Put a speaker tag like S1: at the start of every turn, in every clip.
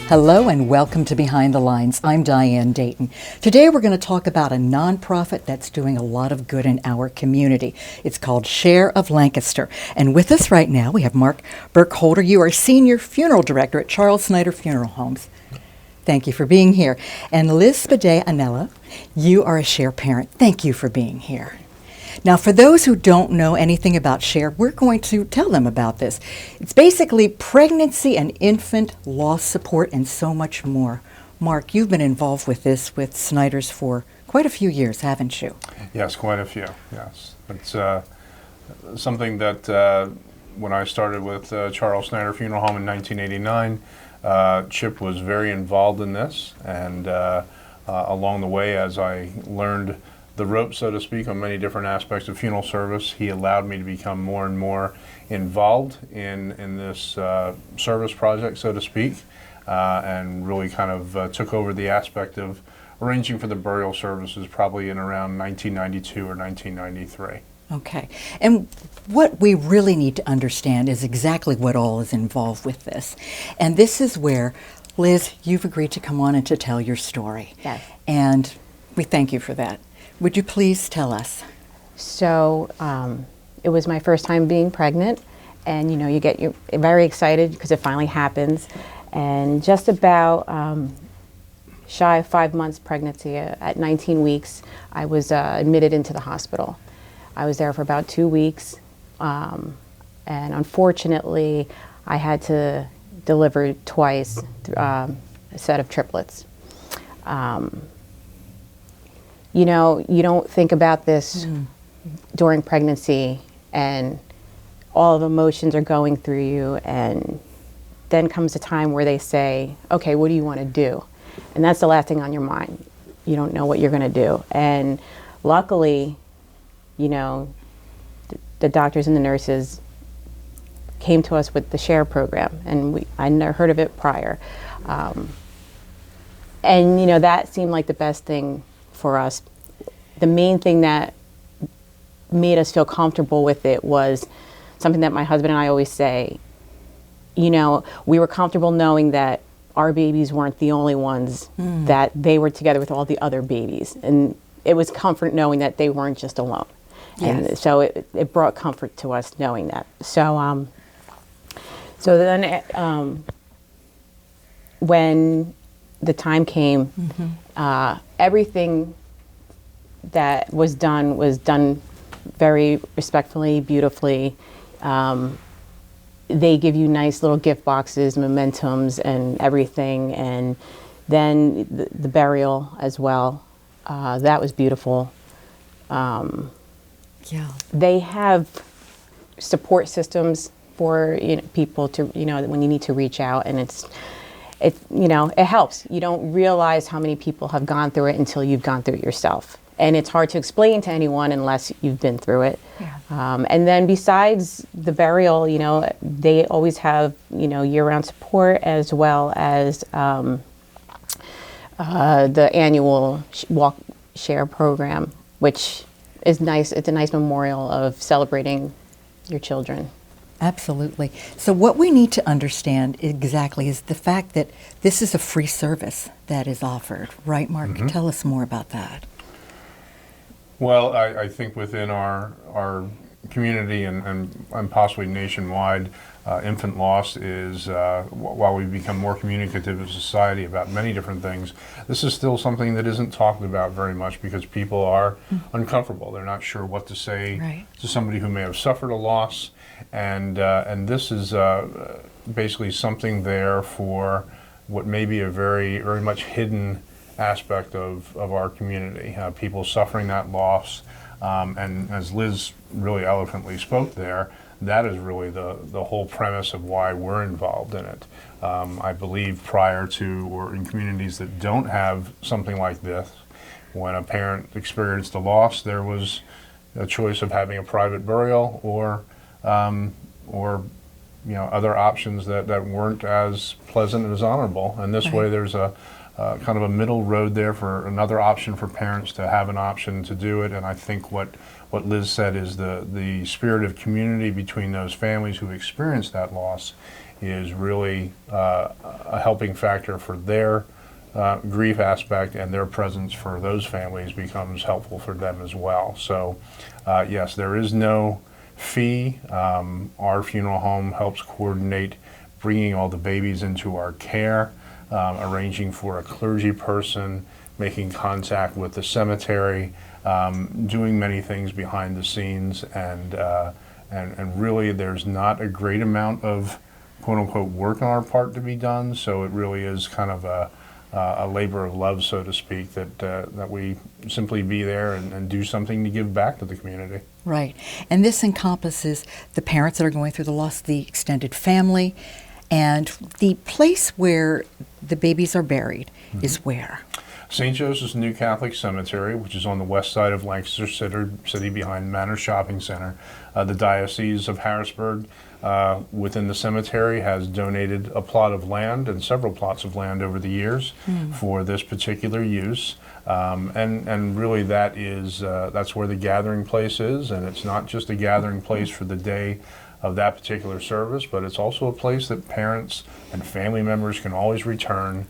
S1: Hello and welcome to Behind the Lines. I'm Diane Dayton. Today we're going to talk about a nonprofit that's doing a lot of good in our community. It's called Share of Lancaster. And with us right now we have Mark Burkholder. You are Senior Funeral Director at Charles Snyder Funeral Homes. Thank you for being here. And Liz Spadea-Anollo, you are a Share parent. Thank you for being here. Now, for those who don't know anything about Share, we're going to tell them about this. It's basically pregnancy and infant loss support and so much more. Mark, you've been involved with this with Snyder's for quite a few years, haven't you?
S2: Yes, quite a few, yes. It's something that when I started with Charles Snyder Funeral Home in 1989, Chip was very involved in this, and along the way, as I learned the ropes, so to speak, on many different aspects of funeral service, he allowed me to become more and more involved in this service project, so to speak, and really kind of took over the aspect of arranging for the burial services probably in around 1992 or 1993.
S1: Okay. And what we really need to understand is exactly what all is involved with this. And this is where, Liz, you've agreed to come on and to tell your story.
S3: Yes.
S1: And we thank you for that. Would you please tell us?
S3: So it was my first time being pregnant, and you're very excited because it finally happens. And just about shy of 5 months pregnancy, at 19 weeks, I was admitted into the hospital. I was there for about 2 weeks, and unfortunately, I had to deliver twice, a set of triplets. You don't think about this during pregnancy, and all of emotions are going through you, and then comes a time where they say, okay, what do you want to do? And that's the last thing on your mind. You don't know what you're going to do. And luckily, the doctors and the nurses came to us with the Share program, and I never heard of it prior. And that seemed like the best thing for us. The main thing that made us feel comfortable with it was something that my husband and I always say. We were comfortable knowing that our babies weren't the only ones, that they were together with all the other babies. And it was comfort knowing that they weren't just alone.
S1: Yes.
S3: And so it brought comfort to us knowing that. So then when the time came, everything that was done very respectfully, beautifully. They give you nice little gift boxes, mementos, and everything, and then the burial as well. That was beautiful.
S1: Yeah.
S3: They have support systems for people to when you need to reach out, and it helps. You don't realize how many people have gone through it until you've gone through it yourself. And it's hard to explain to anyone unless you've been through it.
S1: Yeah.
S3: And then besides the burial, they always have, year-round support, as well as the annual Share program, which is nice. It's a nice memorial of celebrating your children.
S1: Absolutely. So what we need to understand exactly is the fact that this is a free service that is offered. Right, Mark? Tell us more about that.
S2: Well, I think within our community and possibly nationwide, infant loss is, while we've become more communicative as a society about many different things, this is still something that isn't talked about very much because people are uncomfortable. They're not sure what to say to somebody who may have suffered a loss, and this is basically something there for what may be a very, very much hidden aspect of our community, people suffering that loss, and as Liz really eloquently spoke there, that is really the whole premise of why we're involved in it. I believe prior to or in communities that don't have something like this, when a parent experienced a loss, there was a choice of having a private burial or other options that weren't as pleasant and as honorable. And this way there's a kind of a middle road there for another option for parents to have an option to do it. And I think what Liz said is the spirit of community between those families who experienced that loss is really a helping factor for their grief aspect, and their presence for those families becomes helpful for them as well. So yes, there is no fee. Our funeral home helps coordinate bringing all the babies into our care, arranging for a clergy person, making contact with the cemetery, doing many things behind the scenes, and really there's not a great amount of quote-unquote work on our part to be done, so it really is kind of a labor of love, so to speak, that we simply be there and do something to give back to the community.
S1: Right. And this encompasses the parents that are going through the loss, the extended family, and the place where the babies are buried is where?
S2: St. Joseph's New Catholic Cemetery, which is on the west side of Lancaster City behind Manor Shopping Center. The Diocese of Harrisburg, within the cemetery, has donated a plot of land and several plots of land over the years for this particular use. And really that's where the gathering place is, and it's not just a gathering place for the day of that particular service, but it's also a place that parents and family members can always return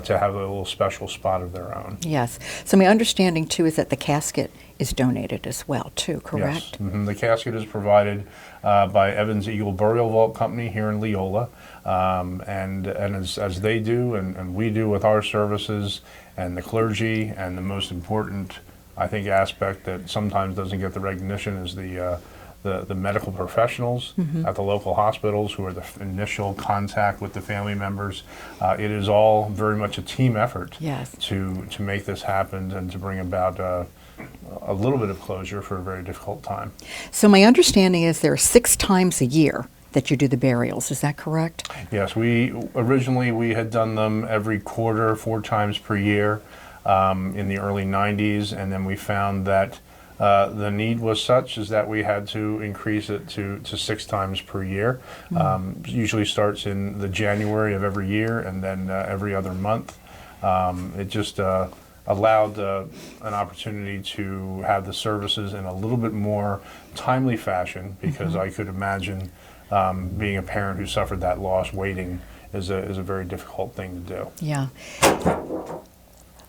S2: to have a little special spot of their own.
S1: Yes. So my understanding, too, is that the casket is donated as well, too, correct?
S2: Yes. The casket is provided by Evans Eagle Burial Vault Company here in Leola. And as they do and we do with our services, and the clergy, and the most important, I think, aspect that sometimes doesn't get the recognition is the medical professionals at the local hospitals who are the initial contact with the family members. It is all very much a team effort to make this happen and to bring about a little bit of closure for a very difficult time.
S1: So my understanding is there are 6 times a year that you do the burials. Is that correct?
S2: Yes, originally we had done them every quarter, 4 times per year in the early 90s, and then we found that the need was such as that we had to increase it to 6 times per year. Usually starts in the January of every year and then every other month. It just allowed an opportunity to have the services in a little bit more timely fashion, because I could imagine being a parent who suffered that loss, waiting is a very difficult thing to do.
S1: Yeah.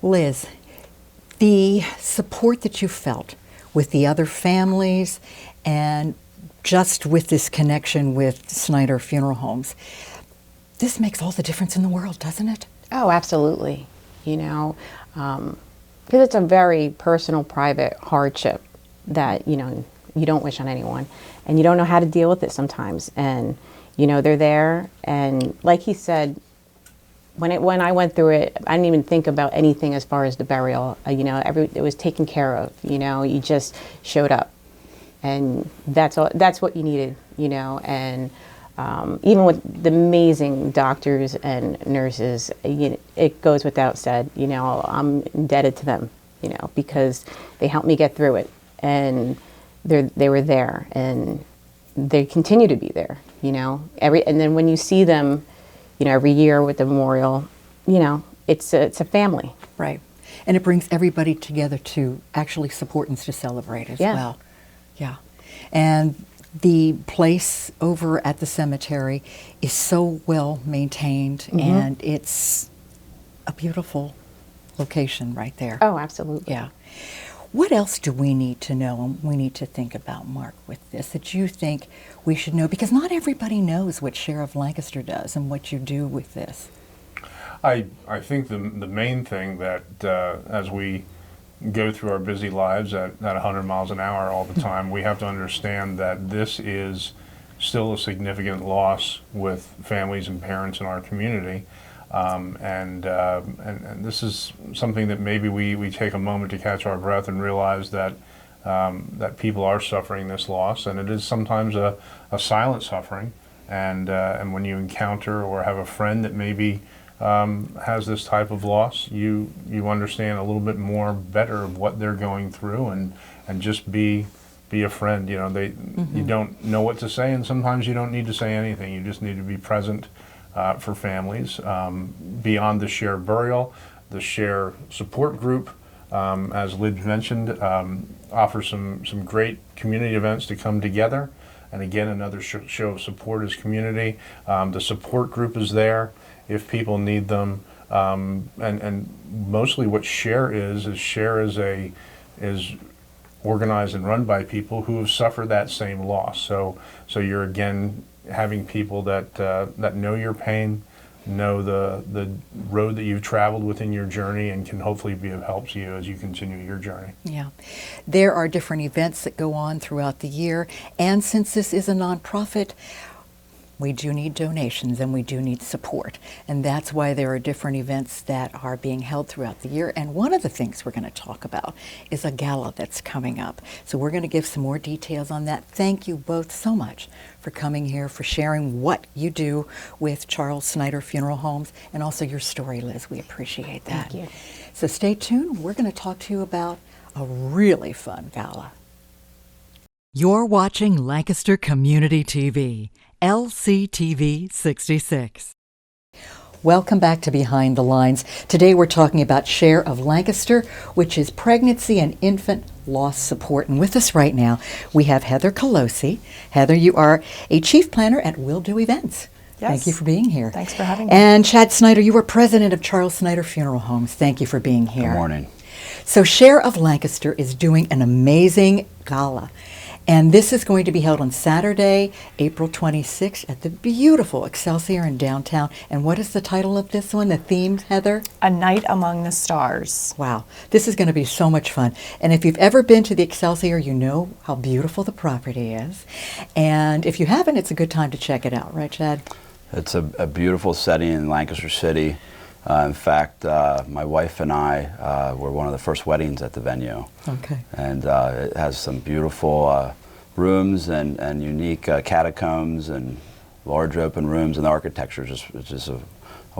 S1: Liz, the support that you felt with the other families and just with this connection with Snyder Funeral Homes, this makes all the difference in the world, doesn't it?
S3: Oh, absolutely. You know, because it's a very personal, private hardship that, you know, you don't wish on anyone, and you don't know how to deal with it sometimes. And, you know, they're there, and like he said, when I went through it, I didn't even think about anything as far as the burial. You know, it was taken care of. You know, you just showed up, and that's all. That's what you needed. You know, and even with the amazing doctors and nurses, it goes without said. You know, I'm indebted to them. You know, because they helped me get through it, and they were there, and they continue to be there. You know, and then when you see them, you know, every year with the memorial, you know, it's a family.
S1: Right. And it brings everybody together to actually support and to celebrate as well. Yeah. And the place over at the cemetery is so well maintained, and it's a beautiful location right there.
S3: Oh, absolutely.
S1: Yeah. What else do we need to know and we need to think about, Mark, with this, that you think we should know? Because not everybody knows what Share of Lancaster does and what you do with this.
S2: I think the main thing that as we go through our busy lives at 100 miles an hour all the time, we have to understand that this is still a significant loss with families and parents in our community. And this is something that maybe we take a moment to catch our breath and realize that that people are suffering this loss, and it is sometimes a silent suffering. And when you encounter or have a friend that maybe has this type of loss, you understand a little bit more better of what they're going through, and just be a friend. You know, you don't know what to say, and sometimes you don't need to say anything. You just need to be present for families. Beyond the Share Burial, the Share Support Group, as Liz mentioned, offers some great community events to come together And again, another show of support is community. The support group is there if people need them. And mostly what Share is organized and run by people who have suffered that same loss. So you're again having people that know your pain, know the road that you've traveled within your journey, and can hopefully be of help to you as you continue your journey.
S1: Yeah. There are different events that go on throughout the year, and since this is a nonprofit, we do need donations and we do need support. And that's why there are different events that are being held throughout the year. And one of the things we're going to talk about is a gala that's coming up. So we're going to give some more details on that. Thank you both so much for coming here, for sharing what you do with Charles Snyder Funeral Homes, and also your story, Liz. We appreciate that.
S3: Thank you.
S1: So stay tuned. We're going to talk to you about a really fun gala. You're watching Lancaster Community TV. LCTV 66. Welcome back to Behind the Lines. Today we're talking about Share of Lancaster, which is pregnancy and infant loss support. And with us right now, we have Heather Colosi. Heather, you are a chief planner at Will Do Events.
S4: Yes.
S1: Thank you for being here.
S4: Thanks for having me.
S1: And Chad Snyder, you are president of Charles Snyder Funeral Homes. Thank you for being here.
S5: Good morning.
S1: So Share of Lancaster is doing an amazing gala. And this is going to be held on Saturday, April 26th at the beautiful Excelsior in downtown. And what is the title of this one, the theme, Heather?
S4: A Night Among the Stars.
S1: Wow, this is going to be so much fun. And if you've ever been to the Excelsior, you know how beautiful the property is. And if you haven't, it's a good time to check it out, right, Chad?
S5: It's a beautiful setting in Lancaster City. In fact, my wife and I were one of the first weddings at the venue.
S1: Okay.
S5: And it has some beautiful rooms and unique catacombs and large open rooms, and the architecture is just a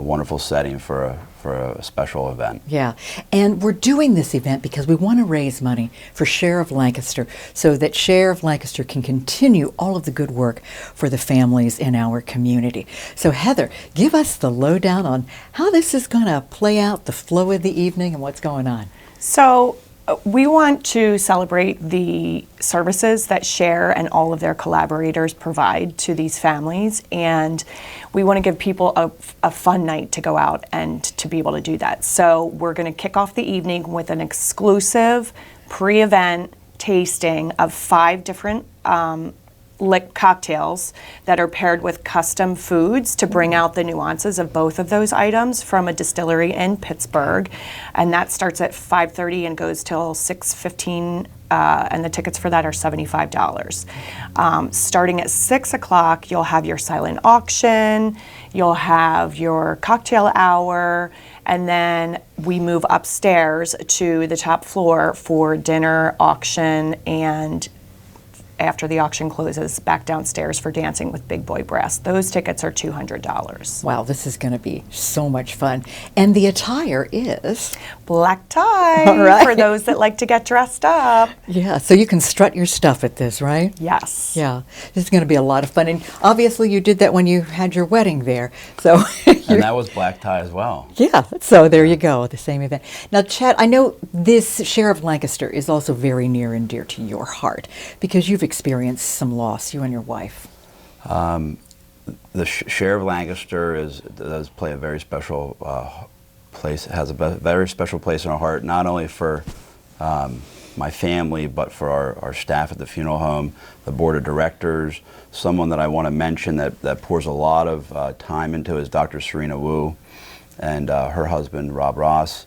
S5: wonderful setting for a special event.
S1: Yeah, and we're doing this event because we want to raise money for Share of Lancaster so that Share of Lancaster can continue all of the good work for the families in our community. So Heather, give us the lowdown on how this is going to play out, the flow of the evening, and what's going on.
S4: So we want to celebrate the services that Share and all of their collaborators provide to these families, and we want to give people a fun night to go out and to be able to do that. So we're going to kick off the evening with an exclusive pre-event tasting of 5 different cocktails that are paired with custom foods to bring out the nuances of both of those items from a distillery in Pittsburgh. And that starts at 5:30 and goes till 6:15, and the tickets for that are $75. Starting at 6 o'clock, you'll have your silent auction, you'll have your cocktail hour, and then we move upstairs to the top floor for dinner, auction, and after the auction closes, back downstairs for dancing with Big Boy Brass. Those tickets are $200.
S1: Wow, this is going to be so much fun. And the attire is?
S4: Black tie,
S1: All right.
S4: for those that like to get dressed up.
S1: Yeah, so you can strut your stuff at this, right?
S4: Yes.
S1: Yeah, this is going to be a lot of fun. And obviously you did that when you had your wedding there. So
S5: And that was black tie as well.
S1: yeah, so there you go, the same event. Now, Chad, I know this Share of Lancaster is also very near and dear to your heart because you've experienced some loss, you and your wife.
S5: The Share of Lancaster does play a very special place. It has a very special place in our heart, not only for my family, but for our staff at the funeral home, the board of directors. Someone that I want to mention that pours a lot of time into is Dr. Serena Wu and her husband, Rob Ross.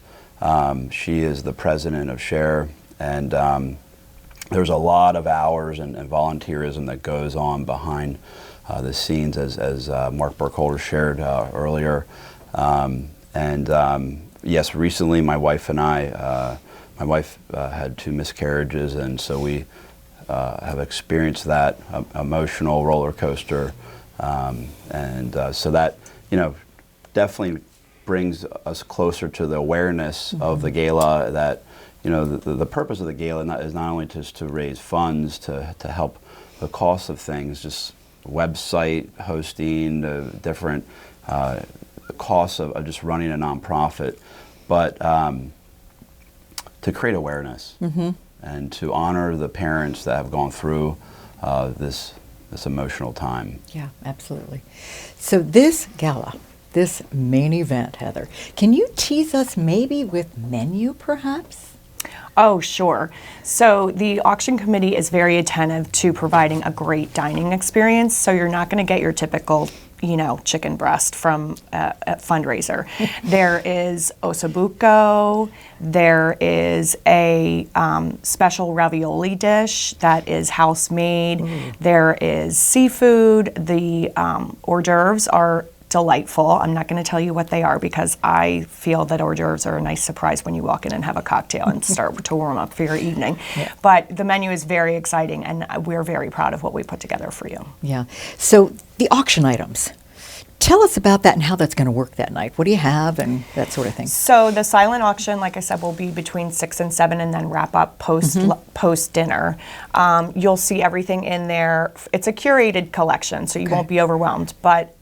S5: She is the president of Share, and there's a lot of hours and volunteerism that goes on behind the scenes, as Mark Burkholder shared earlier. Yes, recently my wife and I, my wife had 2 miscarriages, and so we have experienced that emotional roller coaster. So that, definitely brings us closer to the awareness of the gala, that the purpose of the gala is not only just to raise funds to help the cost of things, just website hosting, the different costs of just running a nonprofit, but to create awareness and to honor the parents that have gone through this this emotional time.
S1: Yeah, absolutely. So this gala, this main event, Heather, can you tease us maybe with menu perhaps?
S4: Oh, sure. So the auction committee is very attentive to providing a great dining experience. So you're not going to get your typical, chicken breast from a fundraiser. There is ossobuco. There is a special ravioli dish that is house made. There is seafood. The hors d'oeuvres are delightful. I'm not going to tell you what they are because I feel that hors d'oeuvres are a nice surprise when you walk in and have a cocktail and start to warm up for your evening.
S1: Yeah.
S4: But the menu is very exciting, and we're very proud of what we put together for you.
S1: Yeah. So the auction items. Tell us about that and how that's going to work that night. What do you have and that sort of thing?
S4: So the silent auction, like I said, will be between 6 and 7 and then wrap up post dinner. You'll see everything in there. It's a curated collection, so you won't be overwhelmed, but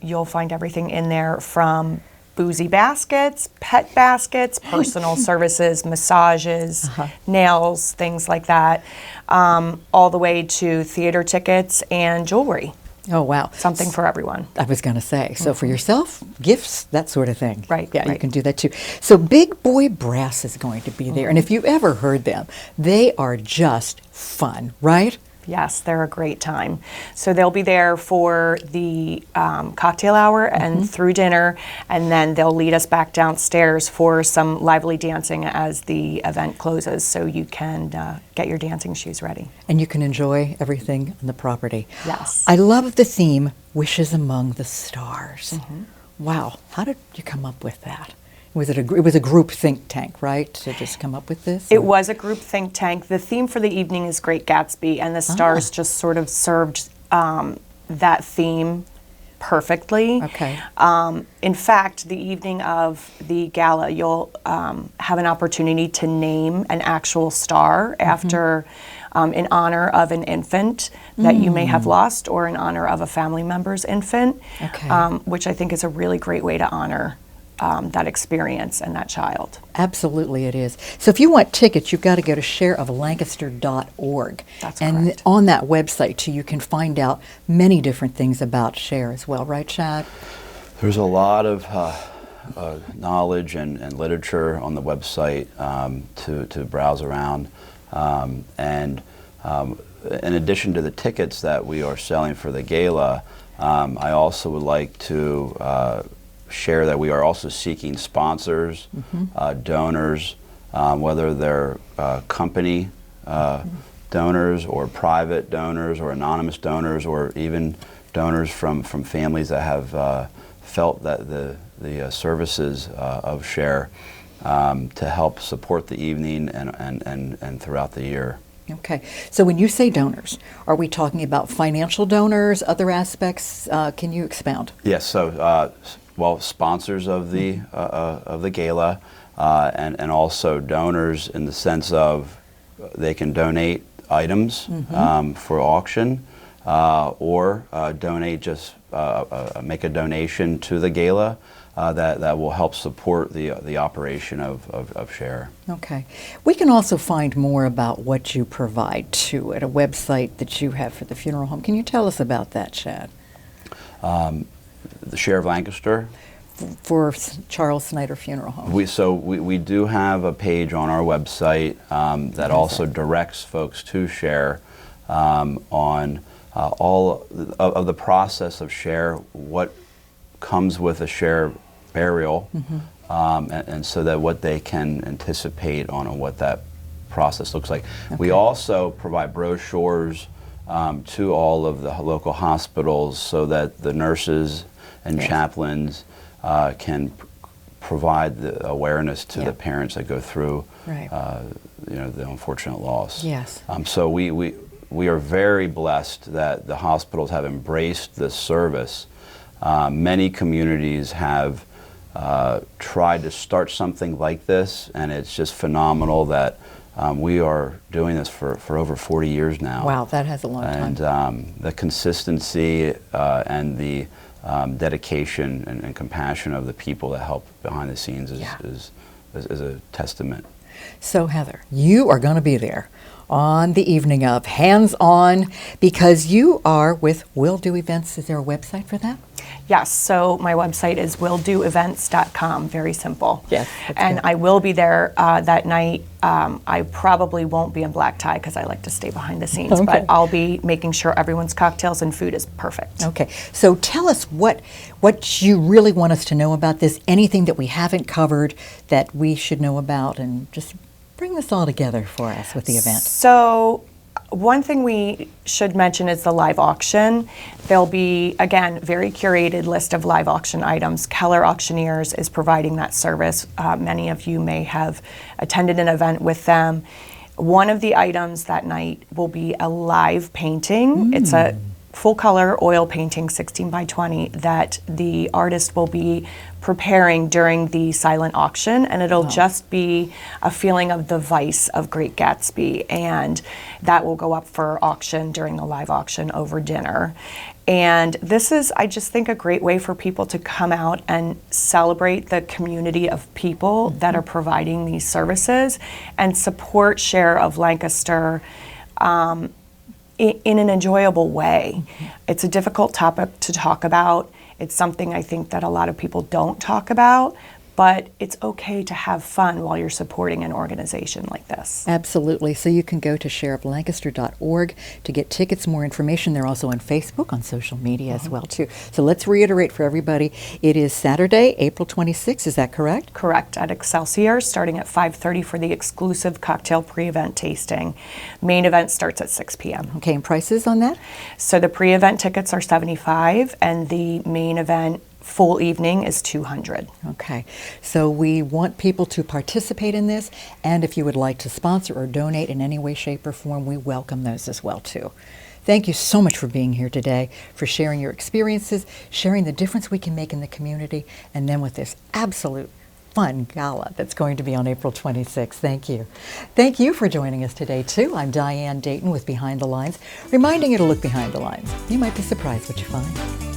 S4: you'll find everything in there from boozy baskets, pet baskets, personal services, massages, nails, things like that, all the way to theater tickets and jewelry.
S1: Oh, wow.
S4: Something for everyone.
S1: I was going to say, so for yourself, gifts, that sort of thing.
S4: Right,
S1: Yeah, you
S4: right.
S1: can do that too. So Big Boy Brass is going to be there. And if you've ever heard them, they are just fun, right?
S4: Yes, they're a great time. So they'll be there for the cocktail hour and through dinner, and then they'll lead us back downstairs for some lively dancing as the event closes, so you can get your dancing shoes ready.
S1: And you can enjoy everything on the property.
S4: Yes.
S1: I love the theme, Wishes Among the Stars. Wow, how did you come up with that? It was a group think tank, right, to just come up with this?
S4: It was a group think tank. The theme for the evening is Great Gatsby, and the stars just sort of served that theme perfectly.
S1: Okay.
S4: In fact, the evening of the gala, you'll have an opportunity to name an actual star after, in honor of an infant that you may have lost, or in honor of a family member's infant,
S1: Okay.
S4: which I think is a really great way to honor that experience and that child.
S1: Absolutely it is. So if you want tickets, you've got to go to shareoflancaster.org.
S4: That's
S1: and
S4: correct.
S1: on that website, too, you can find out many different things about Share as well, right, Chad?
S5: There's a lot of knowledge and literature on the website to browse around. In addition to the tickets that we are selling for the gala, I also would like to share that we are also seeking sponsors, donors, whether they're company donors or private donors or anonymous donors, or even donors from families that have felt that the services of Share to help support the evening and throughout the year.
S1: Okay. So when you say donors, are we talking about financial donors, other aspects? Can you expound?
S5: Yes. So, sponsors of the gala, and also donors in the sense of they can donate items for auction, or donate make a donation to the gala that will help support the operation of Share.
S1: Okay. We can also find more about what you provide, too, at a website that you have for the funeral home. Can you tell us about that, Chad?
S5: The Share of Lancaster.
S1: For Charles Snyder Funeral Home.
S5: We do have a page on our website that also directs folks to Share on all of the process of Share, what comes with a Share burial, and so that what they can anticipate on what that process looks like.
S1: Okay.
S5: We also provide brochures to all of the local hospitals so that the nurses and chaplains can provide the awareness to the parents that go through the unfortunate loss.
S1: Yes.
S5: So we are very blessed that the hospitals have embraced this service. Many communities have tried to start something like this, and it's just phenomenal that we are doing this for over 40 years now.
S1: Wow, that has a long time.
S5: And the consistency and the dedication and compassion of the people that help behind the scenes is a testament.
S1: So Heather, you are going to be there on the evening of, hands-on, because you are with Will Do Events. Is there a website for that?
S4: Yes, so my website is willdoevents.com, very simple.
S1: Yes, that's
S4: and
S1: good.
S4: I will be there that night. I probably won't be in black tie because I like to stay behind the scenes,
S1: Okay.
S4: but I'll be making sure everyone's cocktails and food is perfect.
S1: Okay, so tell us what you really want us to know about this, anything that we haven't covered that we should know about, and just bring this all together for us with the event.
S4: So one thing we should mention is the live auction. There'll be, again, very curated list of live auction items. Keller Auctioneers is providing that service. Many of you may have attended an event with them. One of the items that night will be a live painting. It's a full color oil painting, 16 by 20, that the artist will be preparing during the silent auction, and it'll just be a feeling of the vice of Great Gatsby, and that will go up for auction during the live auction over dinner. And this is, I just think, a great way for people to come out and celebrate the community of people that are providing these services and support Share of Lancaster in an enjoyable way. It's a difficult topic to talk about. It's something I think that a lot of people don't talk about, but it's okay to have fun while you're supporting an organization like this.
S1: Absolutely. So you can go to shareoflancaster.org to get tickets, more information. They're also on Facebook, on social media as well, too. So let's reiterate for everybody. It is Saturday, April 26th. Is that correct?
S4: Correct, at Excelsior, starting at 5:30 for the exclusive cocktail pre-event tasting. Main event starts at 6 p.m.
S1: Okay, and prices on that?
S4: So the pre-event tickets are $75, and the main event full evening is $200.
S1: Okay, so we want people to participate in this, and if you would like to sponsor or donate in any way, shape, or form, we welcome those as well, too. Thank you so much for being here today, for sharing your experiences, sharing the difference we can make in the community, and then with this absolute fun gala that's going to be on April 26th. Thank you. Thank you for joining us today, too. I'm Diane Dayton with Behind the Lines, reminding you to look behind the lines. You might be surprised what you find.